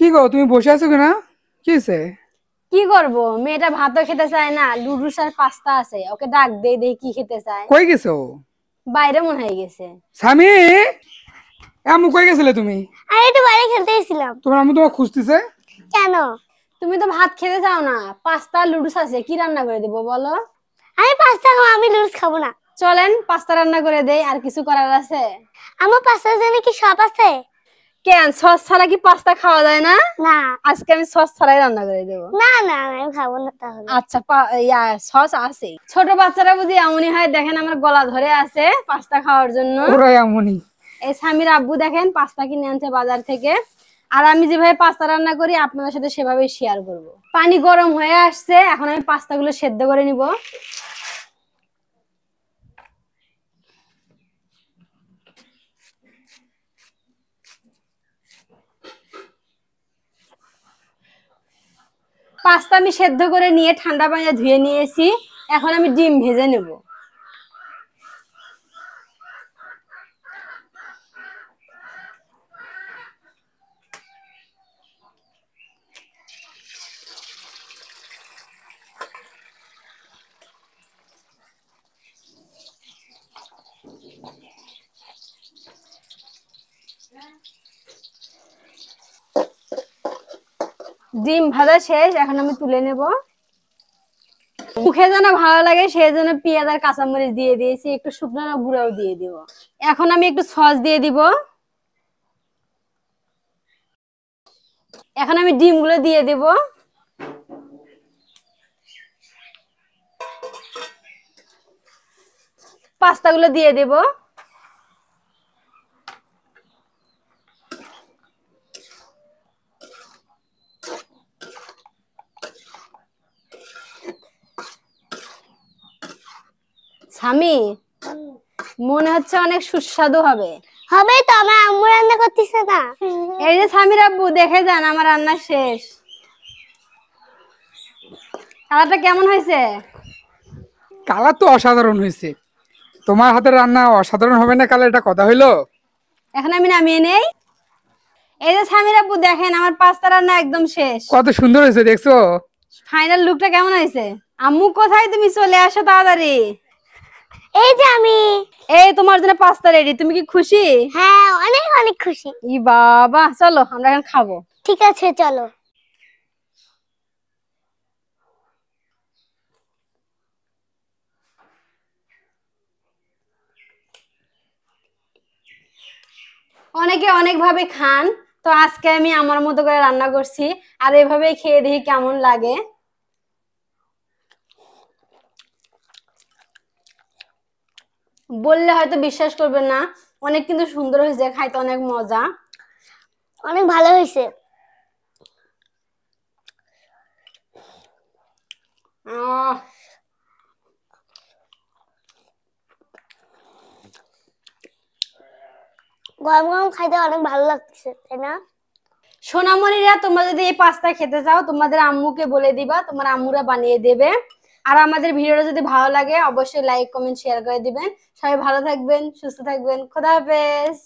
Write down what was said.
কি গো তুমি বসে আছো কিনা? কি হয়েছে? কি করব? মেয়েটা ভাতও খেতে চায় না, লুডুস আর পাস্তা আছে, ওকে ডাক দেই দেই কি খেতে চায়। কই গেছো? বাইরে মনে হয়ে গেছে। স্বামী, আম্মু কই গেছিলে তুমি? আরে একটু বাইরে খেলতে গেছিলাম। তোমার আম্মু তোমাকে খুঁজতেছে। কেন? তুমি তো ভাত খেতে চাও না, পাস্তা আর লুডুস আছে, কি রান্না করে দেবো বলো? আমি পাস্তা খাবো, আমি লুডুস খাবো না। চলেন পাস্তা রান্না করে দেই, আর কিছু করার আছে? আমার পাস্তার জন্য কি সব আছে? কেন, সস ছাড়া কি পাস্তা খাওয়া যায় না? না আজকে আমি সস ছাড়াই রান্না করে দেবো। না না আমি খাবো না তাহলে। আচ্ছা, সস আছে। ছোট বাচ্চারা বুঝি এমনই হয়, দেখেন আমার গলা ধরে আছে পাস্তা খাওয়ার জন্য। ওরাই এমনই। এই স্বামীর আব্বু দেখেন পাস্তা কিনে আনছে বাজার থেকে, আর আমি যেভাবে পাস্তা রান্না করি আপনাদের সাথে সেভাবেই শেয়ার করব। পানি গরম হয়ে আসছে, এখন আমি পাস্তাগুলো সেদ্ধ করে নিব। পাস্তা আমি সেদ্ধ করে নিয়ে ঠান্ডা পানিতে ধুয়ে নিয়েছি, এখন আমি ডিম ভেজে নেব। ডিম ভাজা শেষ, এখন আমি তুলে নেব। মুখে যেন ভালো লাগে সেই জন্য পেঁয়াজ আর কাঁচামরিচ দিয়ে দিয়েছি, একটু শুকনো গুঁড়াও দিয়ে দিব। এখন আমি একটু সস দিয়ে দিব। এখন আমি ডিমগুলো দিয়ে দিব। পাস্তাগুলো দিয়ে দেব। স্বামী, মনে হচ্ছে অনেক সুস্বাদু হবে। হবে তো, আমার আম্মু রান্না করতেছে না। এই যে স্বামীর আব্বু, দেখে যান আমার রান্না শেষ। খাবারটা কেমন হয়েছে? কালার তো অসাধারণ হয়েছে। তোমার হাতের রান্না অসাধারণ হবে না কালার, এটা কথা হইলো? এখন আমি নামিয়ে নেই। এই যে স্বামীর আব্বু দেখেন আমার পাস্তা রান্না একদম শেষ। কত সুন্দর হয়েছে দেখছো? ফাইনাল লুকটা কেমন হয়েছে? আম্মু কোথায়, তুমি চলে আসো তাড়াতাড়ি। এই যে আমি। এই তোমার জন্য পাস্তা রেডি, তুমি কি খুশি? হ্যাঁ, অনেক অনেক খুশি। ই বাবা, চলো আমরা এখন খাবো। ঠিক আছে চলো। অনেকে অনেক ভাবে খান, তো আজকে আমি আমার মতো করে রান্না করছি, আর এভাবে খেয়ে দেখি কেমন লাগে। বললে হয়তো বিশ্বাস করবেন না, অনেক কিন্তু সুন্দর হয়েছে, খাইতে অনেক মজা। অনেক ভালো হয়েছে। আহ, গরম গরম খাইতে অনেক ভালো লাগছে, তাই না? সোনামণিরা, তোমরা যদি এই পাস্তা খেতে চাও তোমাদের আম্মুকে বলে দিবা, তোমার আম্মুরা বানিয়ে দেবে। আর আমাদের ভিডিওটা যদি ভালো লাগে অবশ্যই লাইক কমেন্ট শেয়ার করে দিবেন। সবাই ভালো থাকবেন, সুস্থ থাকবেন, খোদা হাফেজ।